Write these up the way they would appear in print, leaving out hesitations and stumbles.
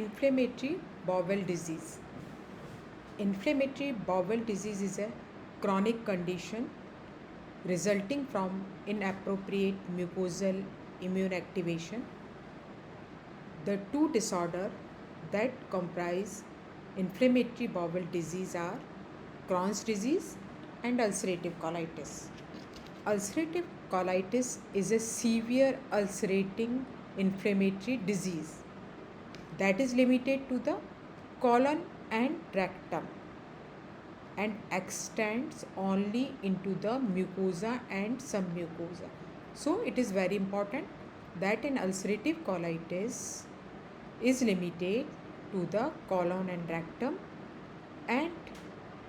Inflammatory bowel disease. Inflammatory bowel disease is a chronic condition resulting from inappropriate mucosal immune activation. The two disorders that comprise inflammatory bowel disease are Crohn's disease and ulcerative colitis. Ulcerative colitis is a severe ulcerating inflammatory disease that is limited to the colon and rectum and extends only into the mucosa and submucosa. So it is very important that an ulcerative colitis is limited to the colon and rectum, and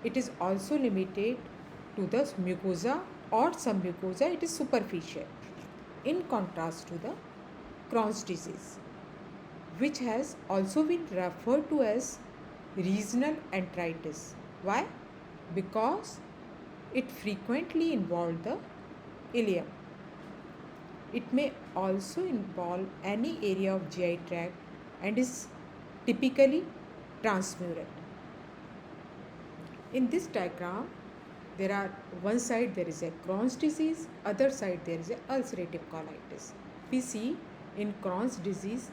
it is also limited to the mucosa or submucosa. It is superficial, in contrast to the Crohn's disease, which has also been referred to as regional enteritis. Why? Because it frequently involved the ileum. It may also involve any area of GI tract and is typically transmural. In this diagram, there are one side there is a Crohn's disease, other side there is a ulcerative colitis. We see in Crohn's disease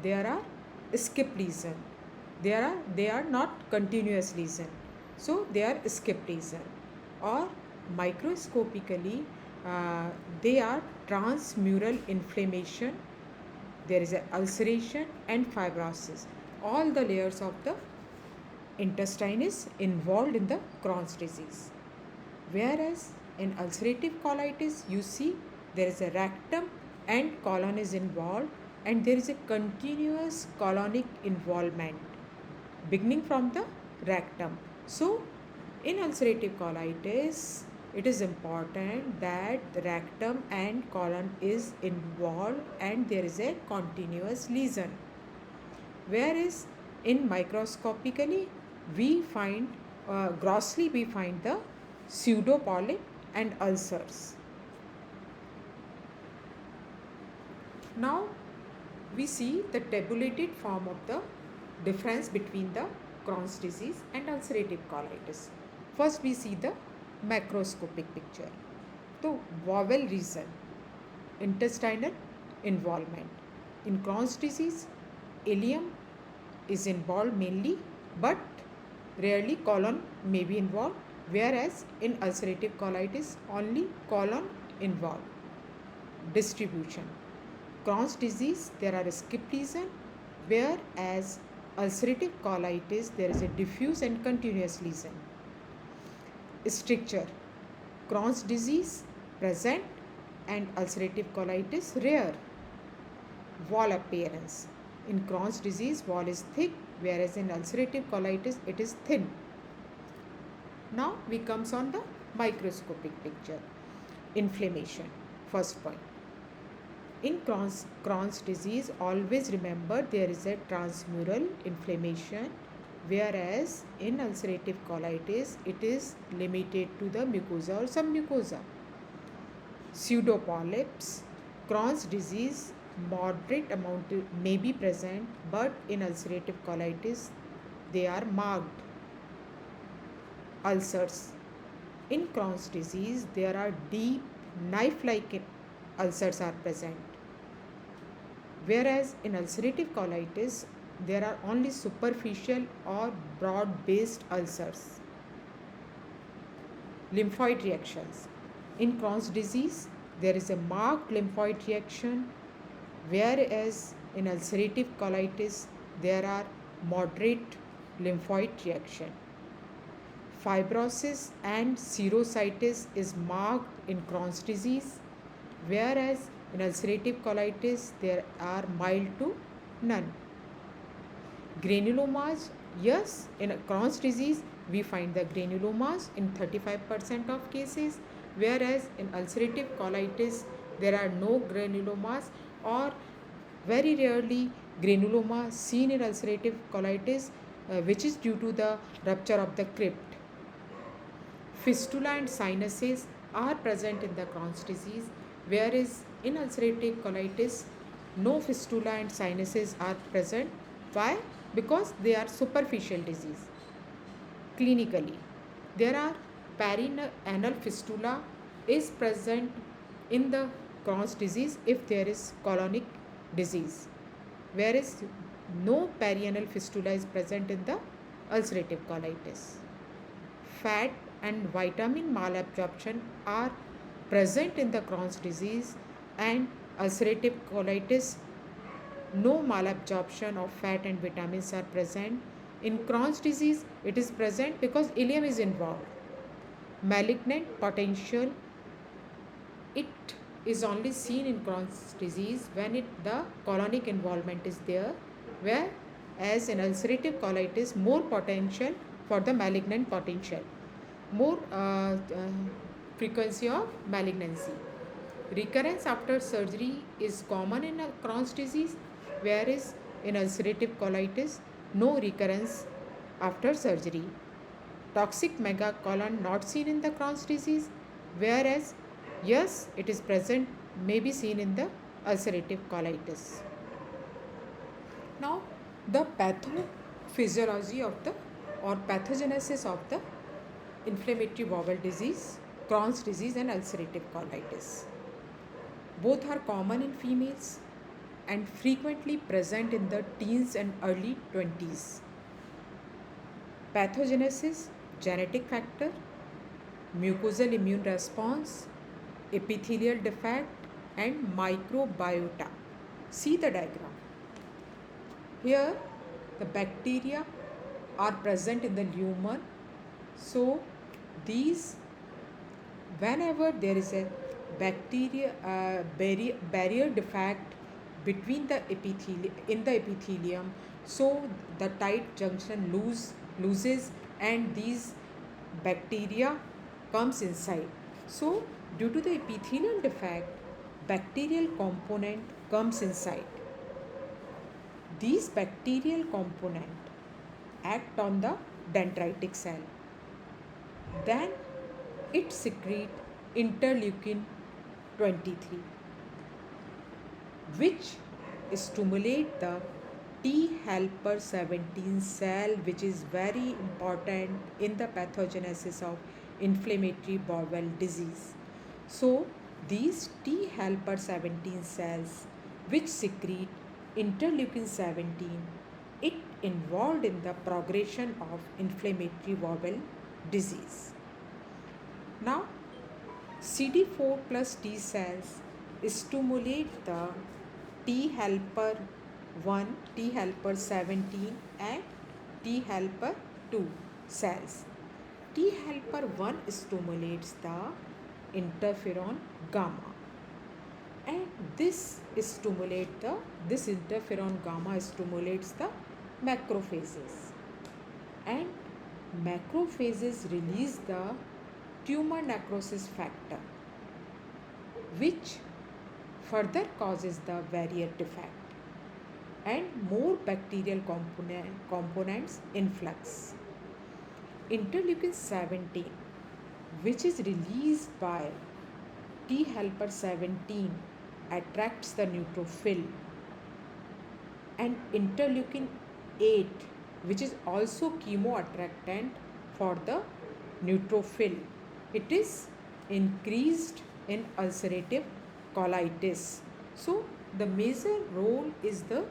there are skip lesion. They are not continuous lesion, so they are skip lesion, or microscopically they are transmural inflammation. There is a ulceration and fibrosis. All the layers of the intestine is involved in the Crohn's disease. Whereas in ulcerative colitis, you see there is a rectum and colon is involved, and there is a continuous colonic involvement beginning from the rectum. So, in ulcerative colitis, it is important that the rectum and colon is involved and there is a continuous lesion. Whereas in microscopically, we find grossly we find the pseudopolyp and ulcers. Now we see the tabulated form of the difference between the Crohn's disease and ulcerative colitis. First we see the macroscopic picture. So bowel region, intestinal involvement. In Crohn's disease, ileum is involved mainly, but rarely colon may be involved, whereas in ulcerative colitis only colon involved. Distribution. Crohn's disease there are skip lesion, whereas ulcerative colitis there is a diffuse and continuous lesion. Stricture. Crohn's disease present and ulcerative colitis rare. Wall appearance. In Crohn's disease wall is thick, whereas in ulcerative colitis it is thin. Now we comes on the microscopic picture. Inflammation. First point. In Crohn's disease, always remember there is a transmural inflammation, whereas in ulcerative colitis it is limited to the mucosa or submucosa. Pseudopolyps. Crohn's disease, moderate amount may be present, but in ulcerative colitis they are marked. Ulcers. In Crohn's disease there are deep knife-like ulcers are present, whereas in ulcerative colitis there are only superficial or broad-based ulcers. Lymphoid reactions. In Crohn's disease there is a marked lymphoid reaction, whereas in ulcerative colitis there are moderate lymphoid reaction. Fibrosis and serositis is marked in Crohn's disease, whereas in ulcerative colitis there are mild to none. Granulomas, yes, in Crohn's disease we find the granulomas in 35% of cases, whereas in ulcerative colitis there are no granulomas, or very rarely granuloma seen in ulcerative colitis, which is due to the rupture of the crypt. Fistula and sinuses are present in the Crohn's disease, whereas in ulcerative colitis no fistula and sinuses are present. Why? because they are superficial disease. Clinically, there are perianal fistula is present in the Crohn's disease if there is colonic disease, whereas no perianal fistula is present in the ulcerative colitis. Fat and vitamin malabsorption are present in the Crohn's disease and ulcerative colitis. No malabsorption of fat and vitamins are present. In Crohn's disease, it is present because ileum is involved. Malignant potential, it is only seen in Crohn's disease when the colonic involvement is there, whereas in ulcerative colitis, more potential for the malignant potential, more frequency of malignancy. Recurrence after surgery is common in Crohn's disease, whereas in ulcerative colitis, no recurrence after surgery. Toxic megacolon not seen in the Crohn's disease, whereas yes, it is present, may be seen in the ulcerative colitis. Now, the pathophysiology of the or pathogenesis of the inflammatory bowel disease, Crohn's disease and ulcerative colitis. Both are common in females and frequently present in the teens and early 20s. Pathogenesis, genetic factor, mucosal immune response, epithelial defect and microbiota. See the diagram. Here the bacteria are present in the lumen. So these, whenever there is a bacteria barrier defect between the epithelium, so the tight junction loses and these bacteria comes inside. So due to the epithelial defect, bacterial component comes inside. These bacterial component act on the dendritic cell. Then it secrete interleukin 23, which stimulate the T helper 17 cell, which is very important in the pathogenesis of inflammatory bowel disease. So these T helper 17 cells which secrete interleukin 17, it involved in the progression of inflammatory bowel disease. Now CD4 plus T cells stimulate the T helper 1, T helper 17 and T helper 2 cells. T helper 1 stimulates the interferon gamma, and this interferon gamma stimulates the macrophages, and macrophages release the tumor necrosis factor, which further causes the barrier defect and more bacterial components influx. Interleukin 17, which is released by T helper 17, attracts the neutrophil, and interleukin 8, which is also chemoattractant for the neutrophil, it is increased in ulcerative colitis. So the major role is the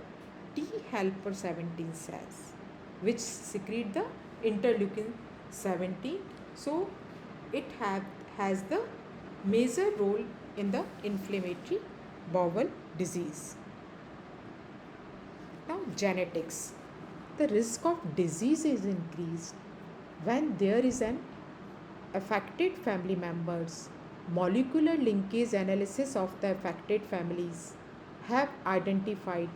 T helper 17 cells which secrete the interleukin 17. So it has the major role in the inflammatory bowel disease. Now genetics. The risk of disease is increased when there is an affected family members. Molecular linkage analysis of the affected families have identified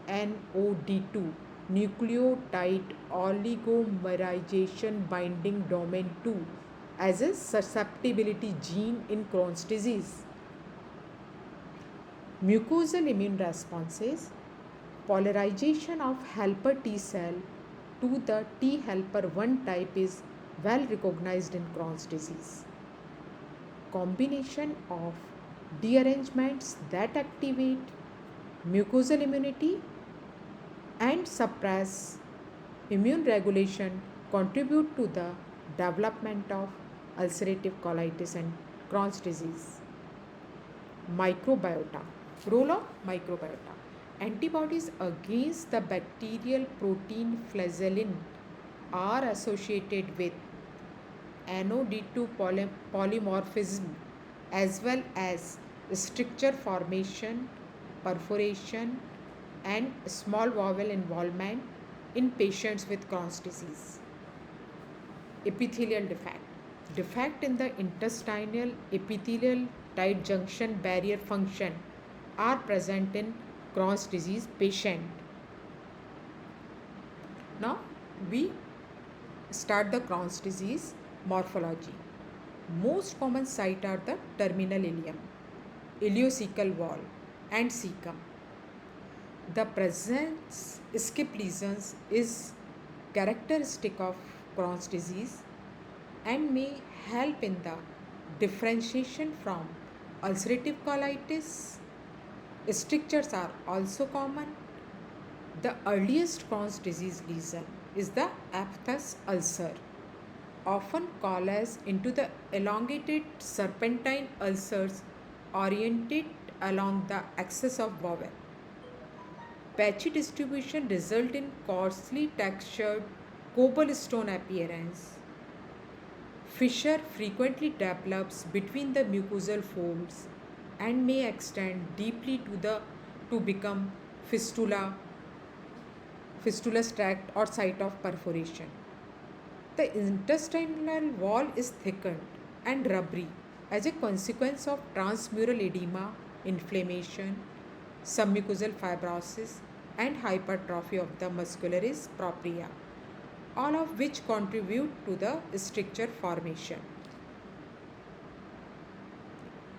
NOD2 nucleotide oligomerization binding domain 2 as a susceptibility gene in Crohn's disease. Mucosal immune responses, polarization of helper T cell to the T helper 1 type is well recognized in Crohn's disease. Combination of derangements that activate mucosal immunity and suppress Immune regulation contribute to the development of ulcerative colitis and Crohn's disease. Microbiota. Role of microbiota. Antibodies against the bacterial protein flagellin are associated with NOD2 polymorphism as well as stricture formation, perforation, and small bowel involvement in patients with Crohn's disease. Epithelial defect. Defect in the intestinal epithelial tight junction barrier function are present in Crohn's disease patient. Now we start the Crohn's disease morphology. Most common site are the terminal ileum, ileocecal wall, and cecum. The presence skip lesions is characteristic of Crohn's disease and may help in the differentiation from ulcerative colitis. Strictures are also common. The earliest Crohn's disease lesion is the aphthous ulcer, often called as into the elongated serpentine ulcers oriented along the axis of bowel. Patchy distribution result in coarsely textured cobblestone appearance. Fissure frequently develops between the mucosal folds and may extend deeply to become fistulous tract or site of perforation. The intestinal wall is thickened and rubbery as a consequence of transmural edema, inflammation, submucosal fibrosis, and hypertrophy of the muscularis propria, all of which contribute to the stricture formation.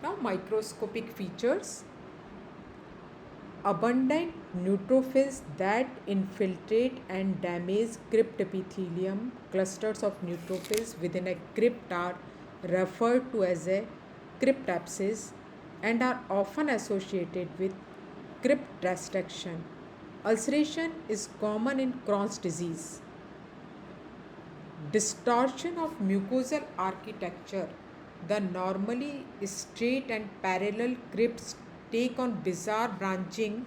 Now, microscopic features. Abundant neutrophils that infiltrate and damage crypt epithelium. Clusters of neutrophils within a crypt are referred to as a cryptapses and are often associated with crypt restriction. Ulceration is common in Crohn's disease. Distortion of mucosal architecture. The normally straight and parallel crypts take on bizarre branching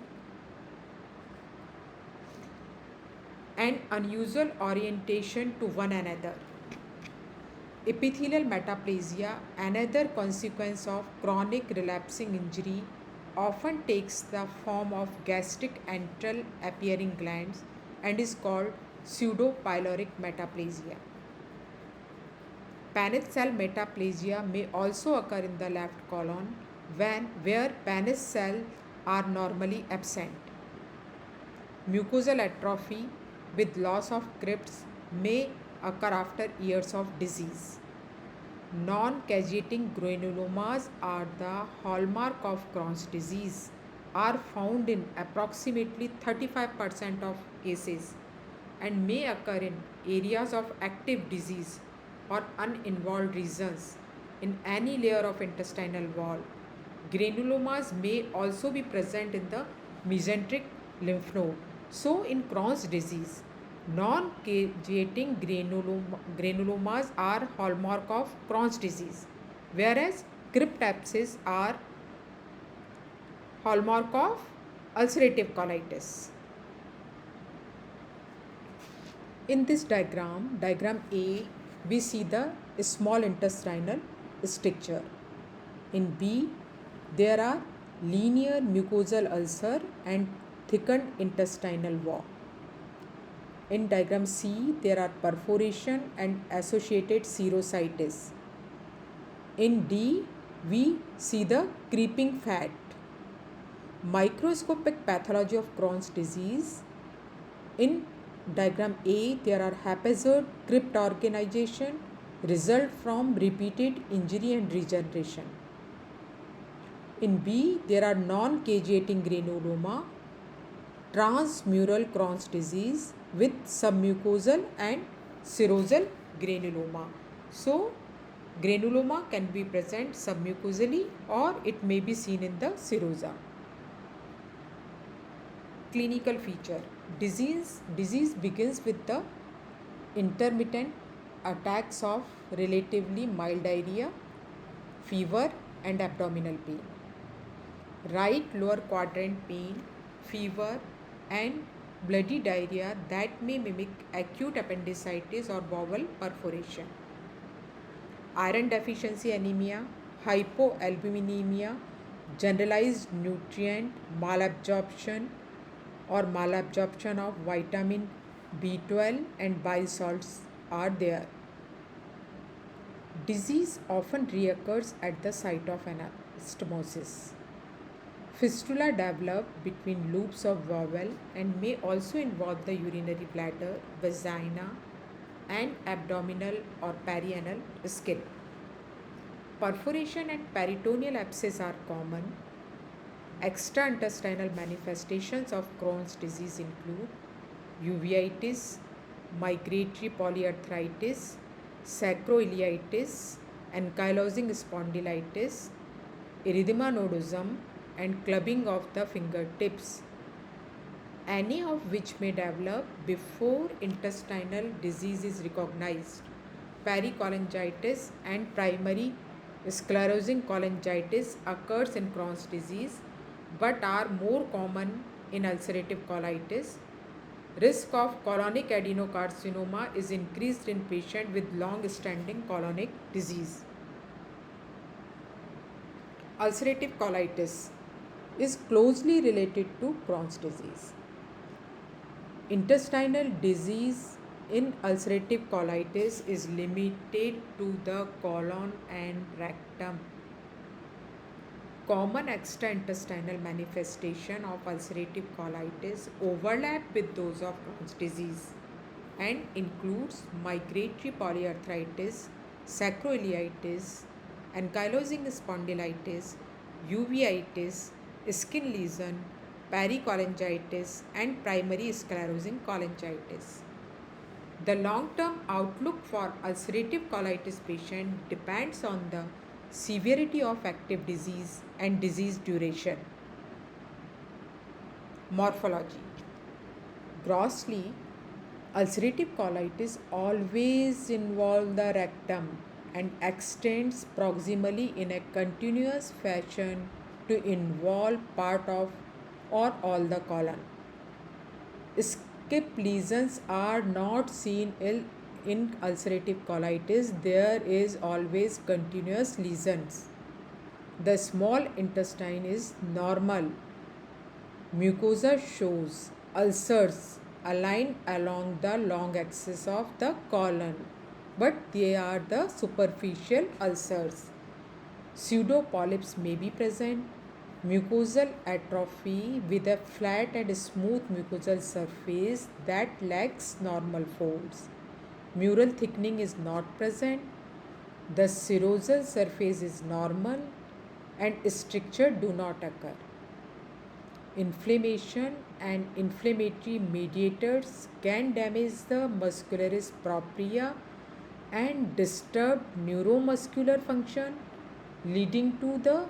and unusual orientation to one another. Epithelial metaplasia, another consequence of chronic relapsing injury, often takes the form of gastric antral appearing glands and is called pseudopyloric metaplasia. Paneth cell metaplasia may also occur in the left colon where Paneth cells are normally absent. Mucosal atrophy with loss of crypts may occur after years of disease. Non-cageating granulomas are the hallmark of Crohn's disease, are found in approximately 35% of cases and may occur in areas of active disease or uninvolved regions in any layer of intestinal wall. Granulomas may also be present in the mesenteric lymph node. So, in Crohn's disease, non-cageating granulomas are hallmark of Crohn's disease, whereas cryptapses are hallmark of ulcerative colitis. In this diagram A, we see the small intestinal stricture. In B, there are linear mucosal ulcer and thickened intestinal wall. In diagram C, there are perforation and associated serositis. In D, we see the creeping fat. Microscopic pathology of Crohn's disease. In diagram A, there are haphazard crypt organization result from repeated injury and regeneration. In B, there are non-cageating granuloma, transmural Crohn's disease with submucosal and serosal granuloma. So, granuloma can be present submucosally or it may be seen in the serosa. Clinical feature. Disease begins with the intermittent attacks of relatively mild diarrhea, fever, and abdominal pain. Right lower quadrant pain, fever, and bloody diarrhea that may mimic acute appendicitis or bowel perforation. Iron deficiency anemia, hypoalbuminemia, generalized nutrient malabsorption or malabsorption of vitamin B12 and bile salts are there. Disease often reoccurs at the site of anastomosis. Fistula develop between loops of bowel and may also involve the urinary bladder, vagina, and abdominal or perianal skin. Perforation and peritoneal abscess are common. Extraintestinal manifestations of Crohn's disease include uveitis, migratory polyarthritis, sacroiliitis, ankylosing spondylitis, erythema nodosum, and clubbing of the fingertips, any of which may develop before intestinal disease is recognized. Pericholangitis and primary sclerosing cholangitis occurs in Crohn's disease but are more common in ulcerative colitis. Risk of colonic adenocarcinoma is increased in patients with long-standing colonic disease. Ulcerative colitis is closely related to Crohn's disease. Intestinal disease in ulcerative colitis is limited to the colon and rectum. Common extraintestinal manifestation of ulcerative colitis overlap with those of Crohn's disease and includes migratory polyarthritis, sacroiliitis, ankylosing spondylitis, uveitis, skin lesion, pericholangitis, and primary sclerosing cholangitis. The long-term outlook for ulcerative colitis patient depends on the severity of active disease and disease duration. Morphology. Grossly, ulcerative colitis always involves the rectum and extends proximally in a continuous fashion to involve part of or all the colon. Skip lesions are not seen in ulcerative colitis. There is always continuous lesions. The small intestine is normal. Mucosa shows ulcers aligned along the long axis of the colon, but they are the superficial ulcers. Pseudopolyps may be present. Mucosal atrophy with a flat and smooth mucosal surface that lacks normal folds. Mural thickening is not present. The serosal surface is normal and stricture do not occur. Inflammation and inflammatory mediators can damage the muscularis propria and disturb neuromuscular function, leading to the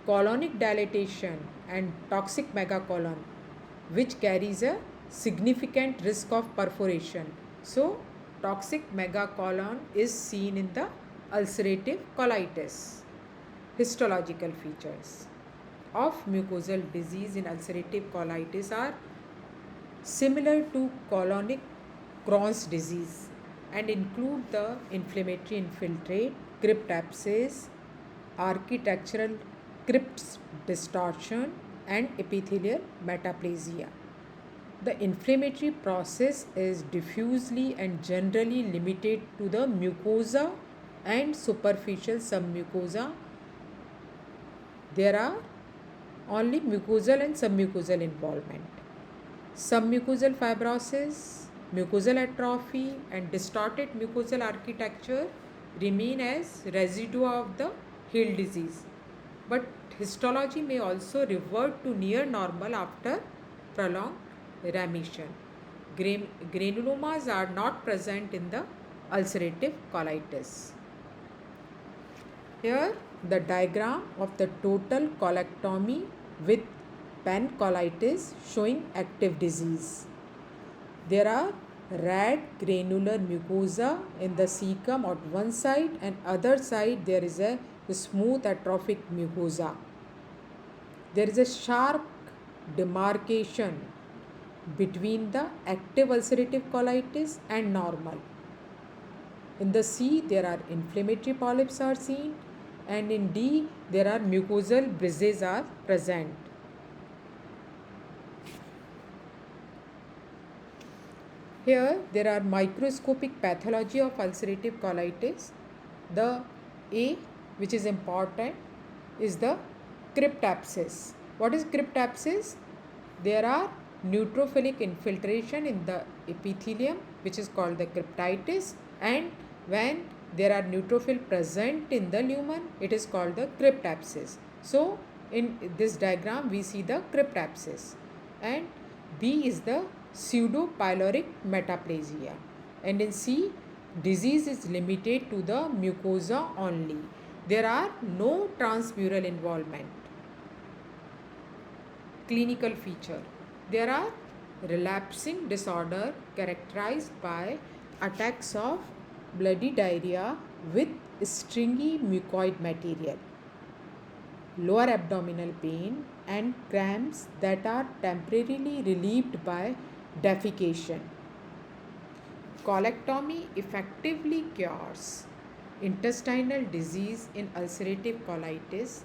colonic dilatation and toxic megacolon, which carries a significant risk of perforation. So, toxic megacolon is seen in the ulcerative colitis. Histological features of mucosal disease in ulcerative colitis are similar to colonic Crohn's disease and include the inflammatory infiltrate, crypt abscess, architectural crypts distortion, and epithelial metaplasia. The inflammatory process is diffusely and generally limited to the mucosa and superficial submucosa. There are only mucosal and submucosal involvement. Submucosal fibrosis, mucosal atrophy, and distorted mucosal architecture remain as residue of the healed disease. But histology may also revert to near normal after prolonged remission. Granulomas are not present in the ulcerative colitis. Here the diagram of the total colectomy with pancolitis showing active disease. There are red granular mucosa in the cecum on one side, and other side there is a smooth atrophic mucosa. There is a sharp demarcation between the active ulcerative colitis and normal. In the C, there are inflammatory polyps are seen, and in D, there are mucosal bridges are present. Here, there are microscopic pathology of ulcerative colitis. The A, which is important, is the cryptapsis. What is cryptapsis? There are neutrophilic infiltration in the epithelium, which is called the cryptitis, and when there are neutrophil present in the lumen, it is called the cryptapsis. So in this diagram we see the cryptapsis, and B is the pseudopyloric metaplasia, and in C, disease is limited to the mucosa only. There are no transmural involvement. Clinical feature: there are relapsing disorder characterized by attacks of bloody diarrhea with stringy mucoid material, lower abdominal pain, and cramps that are temporarily relieved by defecation. Colectomy effectively cures intestinal disease in ulcerative colitis,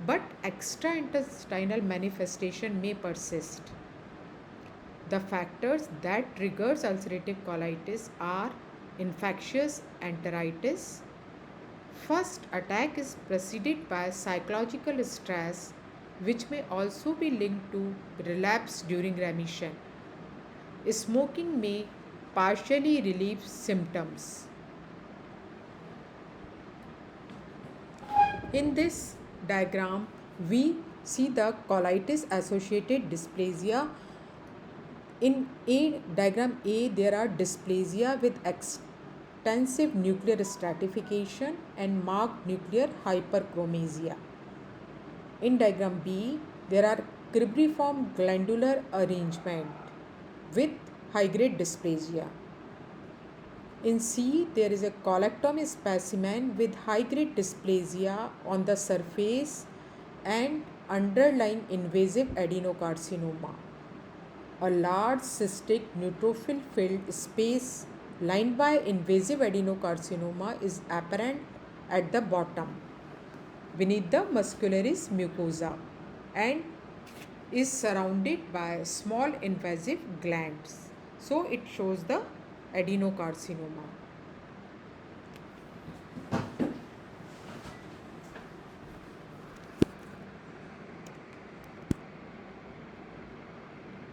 but extraintestinal manifestation may persist. The factors that triggers ulcerative colitis are infectious enteritis. First attack is preceded by psychological stress, which may also be linked to relapse during remission. Smoking may partially relieve symptoms. In this diagram, we see the colitis associated dysplasia. In diagram A, there are dysplasia with extensive nuclear stratification and marked nuclear hyperchromasia. In diagram B, there are cribriform glandular arrangement with high-grade dysplasia. In C, there is a colectomy specimen with high-grade dysplasia on the surface and underlying invasive adenocarcinoma. A large cystic neutrophil-filled space lined by invasive adenocarcinoma is apparent at the bottom beneath the muscularis mucosa and is surrounded by small invasive glands. So it shows the adenocarcinoma.